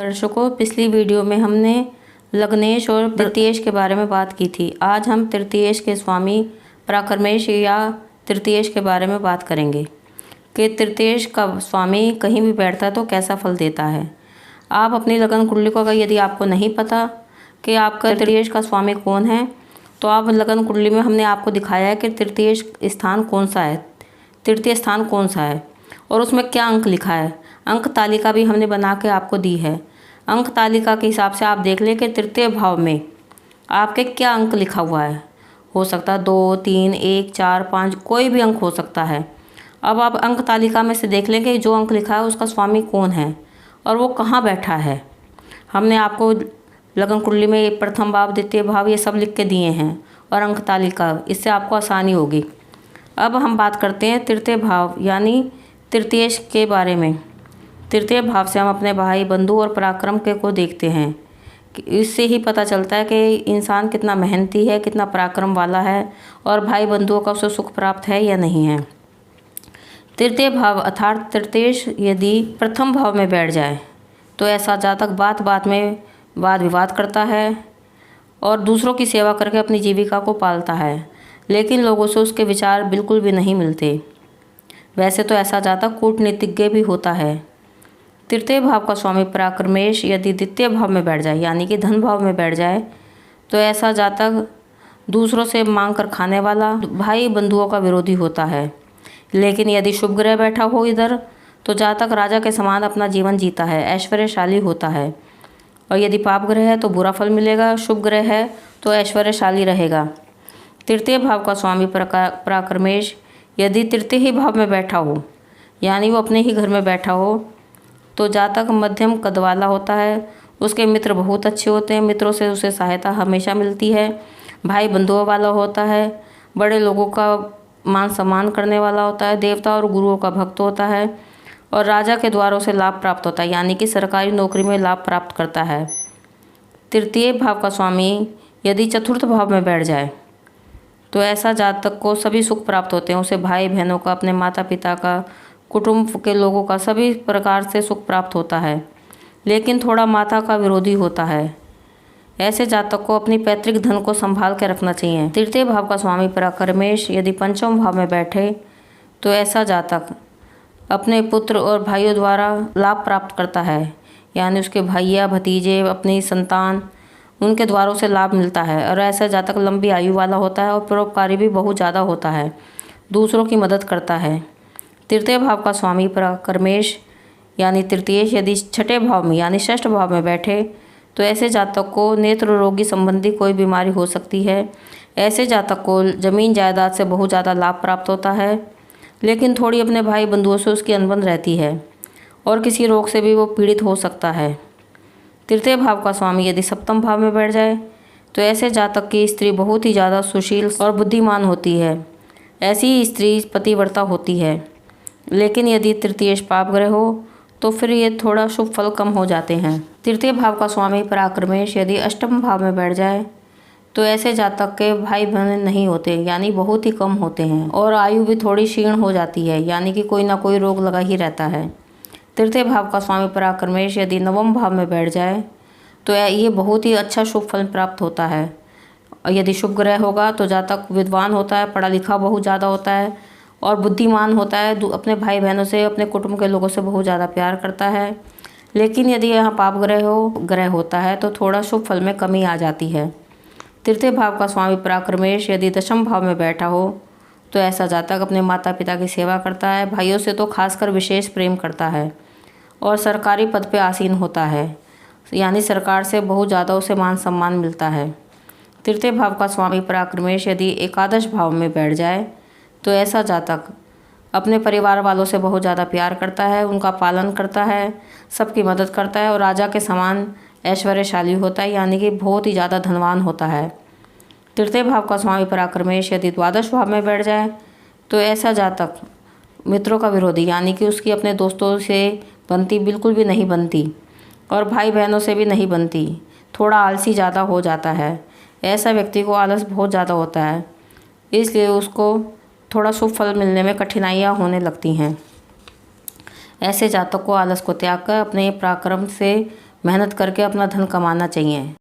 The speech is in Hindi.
दर्शकों, पिछली वीडियो में हमने लग्नेश और तृतीयेश के बारे में बात की थी। आज हम तृतीयेश के स्वामी पराक्रमेश या तृतीयेश के बारे में बात करेंगे कि तृतीयेश का स्वामी कहीं भी बैठता है तो कैसा फल देता है। आप अपनी लगन कुंडली को, अगर यदि आपको नहीं पता कि आपका तृतीयेश का स्वामी कौन है, तो आप लगन कुंडली में हमने आपको दिखाया है कि तृतीयेश स्थान कौन सा है, तृतीय स्थान कौन सा है और उसमें क्या अंक लिखा है। अंक तालिका भी हमने बना के आपको दी है। अंक तालिका के हिसाब से आप देख लें कि तृतीय भाव में आपके क्या अंक लिखा हुआ है। हो सकता है 2, 3, 1, 4, 5 कोई भी अंक हो सकता है। अब आप अंक तालिका में से देख लें कि जो अंक लिखा है उसका स्वामी कौन है और वो कहाँ बैठा है। हमने आपको लगन कुंडली में प्रथम भाव, द्वितीय भाव ये सब लिख के दिए हैं और अंक तालिका, इससे आपको आसानी होगी। अब हम बात करते हैं तृतीय भाव यानी तृतीयेश के बारे में। तृतीय भाव से हम अपने भाई, बंधु और पराक्रम के को देखते हैं कि इससे ही पता चलता है कि इंसान कितना मेहनती है, कितना पराक्रम वाला है और भाई बंधुओं का उसे सुख प्राप्त है या नहीं है। तृतीय भाव अर्थात तृतीयेश यदि प्रथम भाव में बैठ जाए तो ऐसा जातक बात बात में वाद विवाद करता है और दूसरों की सेवा करके अपनी जीविका को पालता है, लेकिन लोगों से उसके विचार बिल्कुल भी नहीं मिलते। वैसे तो ऐसा जातक कूटनीतिज्ञ भी होता है। तृतीय भाव का स्वामी पराक्रमेश यदि द्वितीय भाव में बैठ जाए यानी कि धन भाव में बैठ जाए तो ऐसा जातक दूसरों से मांग कर खाने वाला, भाई बंधुओं का विरोधी होता है। लेकिन यदि शुभ ग्रह बैठा हो इधर तो जातक राजा के समान अपना जीवन जीता है, ऐश्वर्यशाली होता है। और यदि पाप ग्रह है तो बुरा फल मिलेगा, शुभ ग्रह है तो ऐश्वर्यशाली रहेगा। तृतीय भाव का स्वामी पराक्रमेश यदि तृतीय ही भाव में बैठा हो यानी वो अपने ही घर में बैठा हो तो जातक मध्यम कद वाला होता है। उसके मित्र बहुत अच्छे होते हैं, मित्रों से उसे सहायता हमेशा मिलती है। भाई बंधुओं वाला होता है, बड़े लोगों का मान सम्मान करने वाला होता है, देवता और गुरुओं का भक्त होता है और राजा के द्वारों से लाभ प्राप्त होता है यानी कि सरकारी नौकरी में लाभ प्राप्त करता है। तृतीय भाव का स्वामी यदि चतुर्थ भाव में बैठ जाए तो ऐसा जातक को सभी सुख प्राप्त होते हैं। उसे भाई बहनों का, अपने माता पिता का, कुटुंब के लोगों का सभी प्रकार से सुख प्राप्त होता है, लेकिन थोड़ा माता का विरोधी होता है। ऐसे जातक को अपनी पैतृक धन को संभाल कर रखना चाहिए। तृतीय भाव का स्वामी पराक्रमेश यदि पंचम भाव में बैठे तो ऐसा जातक अपने पुत्र और भाइयों द्वारा लाभ प्राप्त करता है यानी उसके भैया, भतीजे, अपनी संतान, उनके द्वारों से लाभ मिलता है। और ऐसा जातक लंबी आयु वाला होता है और परोपकारी भी बहुत ज़्यादा होता है, दूसरों की मदद करता है। तृतीय भाव का स्वामी पराक्रमेश यानी तृतीयेश यदि छठे भाव में यानी षष्ठ भाव में बैठे तो ऐसे जातक को नेत्र रोगी संबंधी कोई बीमारी हो सकती है। ऐसे जातक को जमीन जायदाद से बहुत ज़्यादा लाभ प्राप्त होता है, लेकिन थोड़ी अपने भाई बंधुओं से उसकी अनबन रहती है और किसी रोग से भी वो पीड़ित हो सकता है। तृतीय भाव का स्वामी यदि सप्तम भाव में बैठ जाए तो ऐसे जातक की स्त्री बहुत ही ज़्यादा सुशील और बुद्धिमान होती है। ऐसी स्त्री पतिव्रता होती है, लेकिन यदि तृतीयेश पाप ग्रह हो तो फिर ये थोड़ा शुभ फल कम हो जाते हैं। तृतीय भाव का स्वामी पराक्रमेश यदि अष्टम भाव में बैठ जाए तो ऐसे जातक के भाई बहन नहीं होते यानी बहुत ही कम होते हैं और आयु भी थोड़ी क्षीण हो जाती है यानी कि कोई ना कोई रोग लगा ही रहता है। तृतीय भाव का स्वामी पराक्रमेश यदि नवम भाव में बैठ जाए तो ये बहुत ही अच्छा शुभ फल प्राप्त होता है। यदि शुभ ग्रह होगा तो जातक विद्वान होता है, पढ़ा लिखा बहुत ज़्यादा होता है और बुद्धिमान होता है, अपने भाई बहनों से, अपने कुटुंब के लोगों से बहुत ज़्यादा प्यार करता है। लेकिन यदि यहाँ पाप ग्रह होता है तो थोड़ा शुभ फल में कमी आ जाती है। तृतीय भाव का स्वामी पराक्रमेश यदि दशम भाव में बैठा हो तो ऐसा जातक अपने माता पिता की सेवा करता है, भाइयों से तो खासकर विशेष प्रेम करता है और सरकारी पद पे आसीन होता है यानी सरकार से बहुत ज़्यादा उसे मान सम्मान मिलता है। तृतीय भाव का स्वामी पराक्रमेश यदि एकादश भाव में बैठ जाए तो ऐसा जातक अपने परिवार वालों से बहुत ज़्यादा प्यार करता है, उनका पालन करता है, सबकी मदद करता है और राजा के समान ऐश्वर्यशाली होता है यानी कि बहुत ही ज़्यादा धनवान होता है। तृतीय भाव का स्वामी पराक्रमेश यदि द्वादश भाव में बैठ जाए तो ऐसा जातक मित्रों का विरोधी यानी कि उसकी अपने दोस्तों से बनती बिल्कुल भी नहीं बनती और भाई बहनों से भी नहीं बनती, थोड़ा आलसी ज़्यादा हो जाता है। ऐसा व्यक्ति को आलस बहुत ज़्यादा होता है, इसलिए उसको थोड़ा शुभ फल मिलने में कठिनाइयाँ होने लगती हैं। ऐसे जातक को आलस को त्याग कर अपने पराक्रम से मेहनत करके अपना धन कमाना चाहिए।